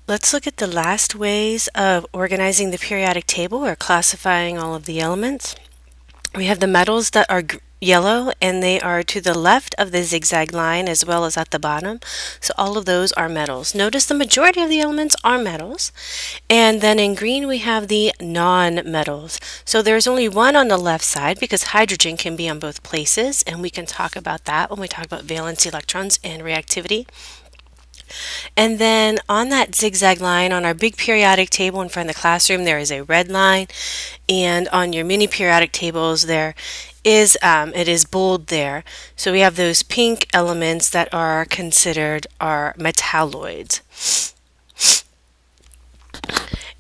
Let's look at the last ways of organizing the periodic table or classifying all of the elements. We have the metals that are yellow and they are to the left of the zigzag line as well as at the bottom. So all of those are metals. Notice the majority of the elements are metals. And then in green we have the non-metals. So there's only one on the left side because hydrogen can be on both places, and we can talk about that when we talk about valence electrons and reactivity. And then on that zigzag line on our big periodic table in front of the classroom, there is a red line. And on your mini periodic tables, there is it is bold there. So we have those pink elements that are considered our metalloids.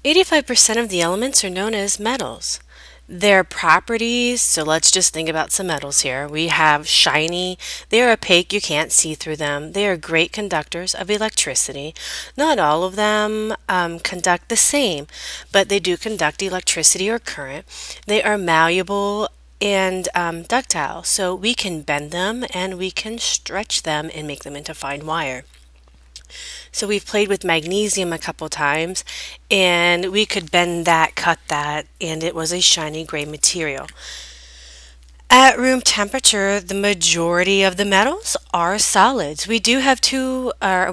85% of the elements are known as metals. Their properties, so let's just think about some metals here. We have shiny, they're opaque, you can't see through them. They are great conductors of electricity. Not all of them conduct the same, but they do conduct electricity or current. They are malleable and ductile, so we can bend them and we can stretch them and make them into fine wire. So we've played with magnesium a couple times and we could bend that, cut that, and it was a shiny gray material. At room temperature, the majority of the metals are solids. We do have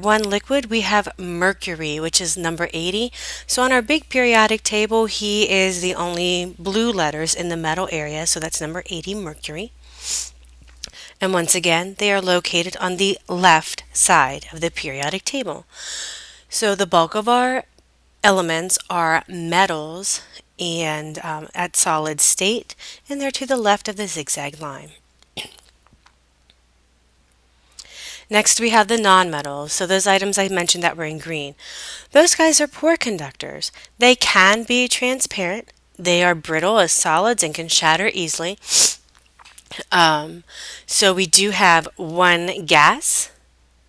one liquid. We have mercury, which is number 80. So on our big periodic table, he is the only blue letters in the metal area, so that's number 80, mercury. And once again, they are located on the left side of the periodic table. So the bulk of our elements are metals and at solid state, and they're to the left of the zigzag line. Next, we have the nonmetals. So those items I mentioned that were in green. Those guys are poor conductors. They can be transparent. They are brittle as solids and can shatter easily. So we do have one gas,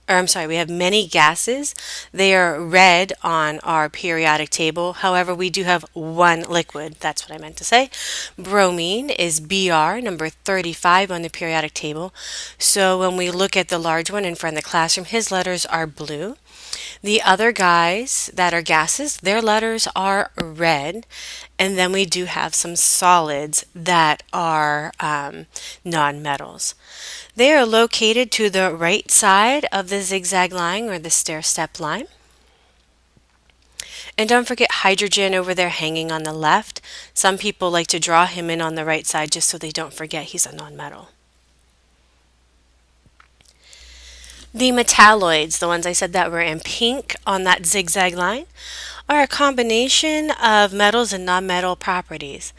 or I'm sorry, we have many gases. They are red on our periodic table. However, we do have one liquid. That's what I meant to say. Bromine is Br, number 35 on the periodic table. So when we look at the large one in front of the classroom, his letters are blue. The other guys that are gases, their letters are red. And then we do have some solids that are nonmetals. They are located to the right side of the zigzag line or the stair step line. And don't forget hydrogen over there hanging on the left. Some people like to draw him in on the right side just so they don't forget he's a nonmetal. The metalloids, the ones I said that were in pink on that zigzag line, are a combination of metals and nonmetal properties.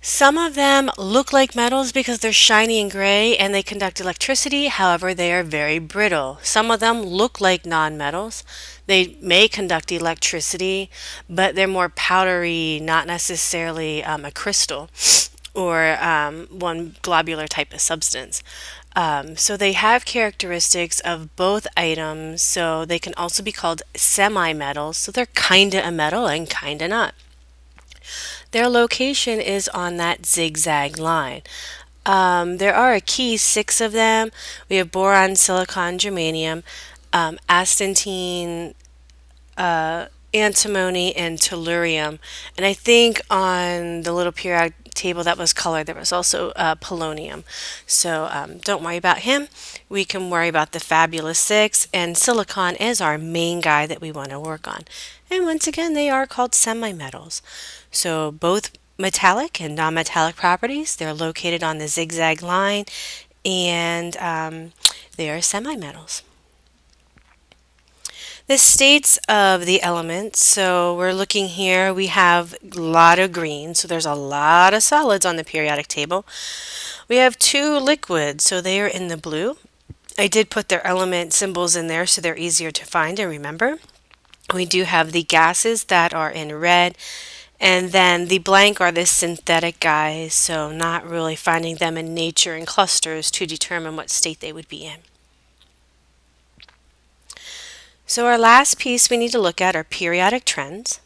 Some of them look like metals because they're shiny and gray and they conduct electricity. However, they are very brittle. Some of them look like nonmetals. They may conduct electricity, but they're more powdery, not necessarily a crystal or one globular type of substance. So they have characteristics of both items, so they can also be called semi-metals. So they're kind of a metal and kind of not. Their location is on that zigzag line. There are a key six of them. We have boron, silicon, germanium, astatine, antimony, and tellurium. And I think on the little periodic table that was colored, there was also polonium. So don't worry about him. We can worry about the fabulous six, and silicon is our main guy that we want to work on. And once again, they are called semimetals. So both metallic and non-metallic properties, they're located on the zigzag line, and they are semimetals. The states of the elements, so we're looking here, we have a lot of green, so there's a lot of solids on the periodic table. We have two liquids, so they are in the blue. I did put their element symbols in there so they're easier to find and remember. We do have the gases that are in red, and then the blank are the synthetic guys, so not really finding them in nature in clusters to determine what state they would be in. So our last piece we need to look at are periodic trends.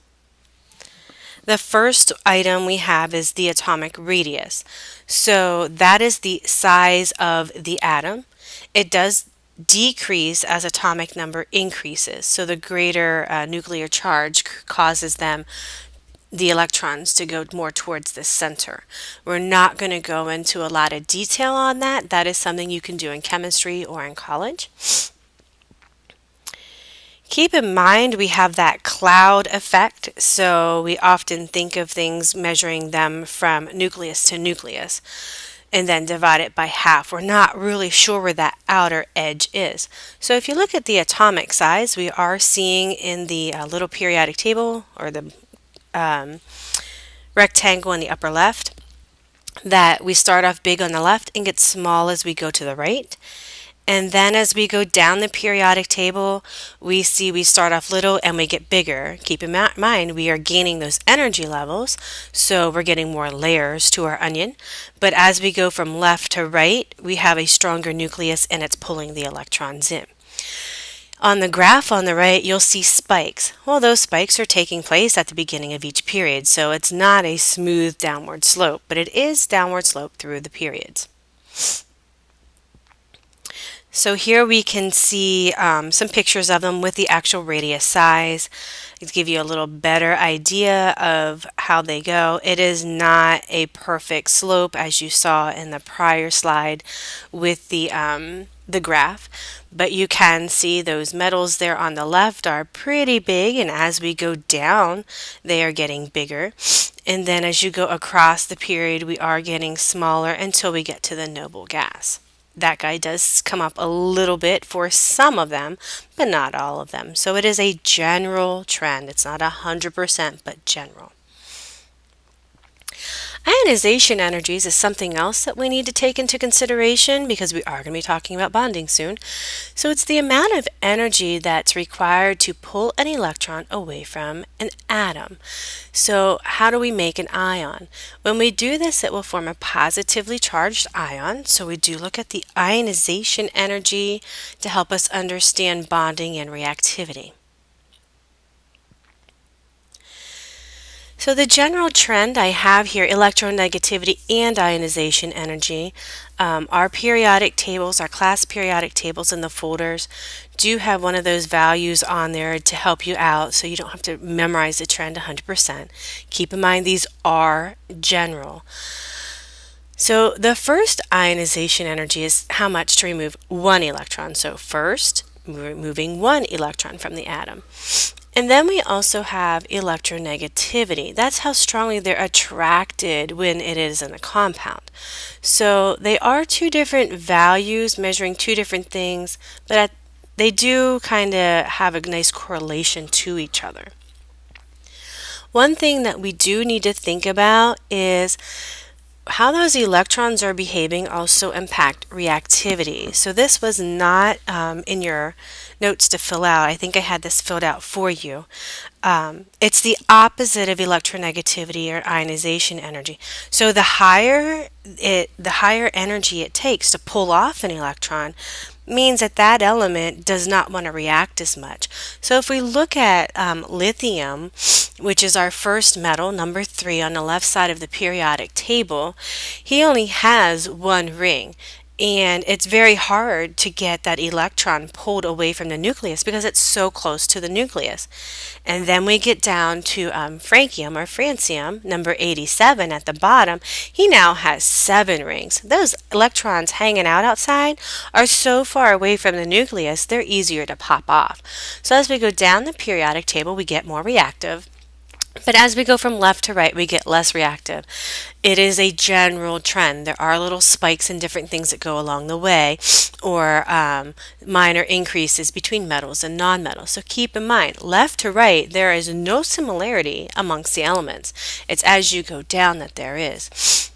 The first item we have is the atomic radius. So that is the size of the atom. It does decrease as atomic number increases. So the greater nuclear charge causes the electrons to go more towards the center. We're not going to go into a lot of detail on that. That is something you can do in chemistry or in college. Keep in mind we have that cloud effect, so we often think of things measuring them from nucleus to nucleus and then divide it by half. We're not really sure where that outer edge is. So if you look at the atomic size, we are seeing in the little periodic table or the rectangle in the upper left that we start off big on the left and get small as we go to the right. And then as we go down the periodic table, we see we start off little and we get bigger. Keep in mind, we are gaining those energy levels, so we're getting more layers to our onion. But as we go from left to right, we have a stronger nucleus and it's pulling the electrons in. On the graph on the right, you'll see spikes. Well, those spikes are taking place at the beginning of each period, so it's not a smooth downward slope, but it is downward slope through the periods. So here we can see some pictures of them with the actual radius size to give you a little better idea of how they go. It is not a perfect slope as you saw in the prior slide with the graph, but you can see those metals there on the left are pretty big, and as we go down they are getting bigger. And then as you go across the period we are getting smaller until we get to the noble gas. That guy does come up a little bit for some of them, but not all of them. So it is a general trend. It's not 100%, but general. Ionization energies is something else that we need to take into consideration because we are going to be talking about bonding soon. So it's the amount of energy that's required to pull an electron away from an atom. So how do we make an ion? When we do this, it will form a positively charged ion. So we do look at the ionization energy to help us understand bonding and reactivity. So the general trend I have here, electronegativity and ionization energy, our periodic tables, our class periodic tables in the folders do have one of those values on there to help you out so you don't have to memorize the trend 100%. Keep in mind these are general. So the first ionization energy is how much to remove one electron. So first, removing one electron from the atom. And then we also have electronegativity. That's how strongly they're attracted when it is in a compound. So they are two different values measuring two different things, but they do kind of have a nice correlation to each other. One thing that we do need to think about is how those electrons are behaving also impact reactivity. So this was not in your notes to fill out. I think I had this filled out for you. It's the opposite of electronegativity or ionization energy. So the higher energy it takes to pull off an electron means that that element does not want to react as much. So if we look at lithium, which is our first metal, number 3 on the left side of the periodic table, he only has one ring. And it's very hard to get that electron pulled away from the nucleus because it's so close to the nucleus. And then we get down to francium or francium, number 87 at the bottom. He now has 7 rings. Those electrons hanging out outside are so far away from the nucleus, they're easier to pop off. So as we go down the periodic table, we get more reactive. But as we go from left to right, we get less reactive. It is a general trend. There are little spikes and different things that go along the way, or minor increases between metals and nonmetals. So keep in mind, left to right, there is no similarity amongst the elements. It's as you go down that there is.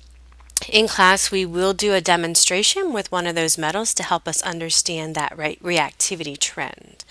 In class, we will do a demonstration with one of those metals to help us understand that reactivity trend.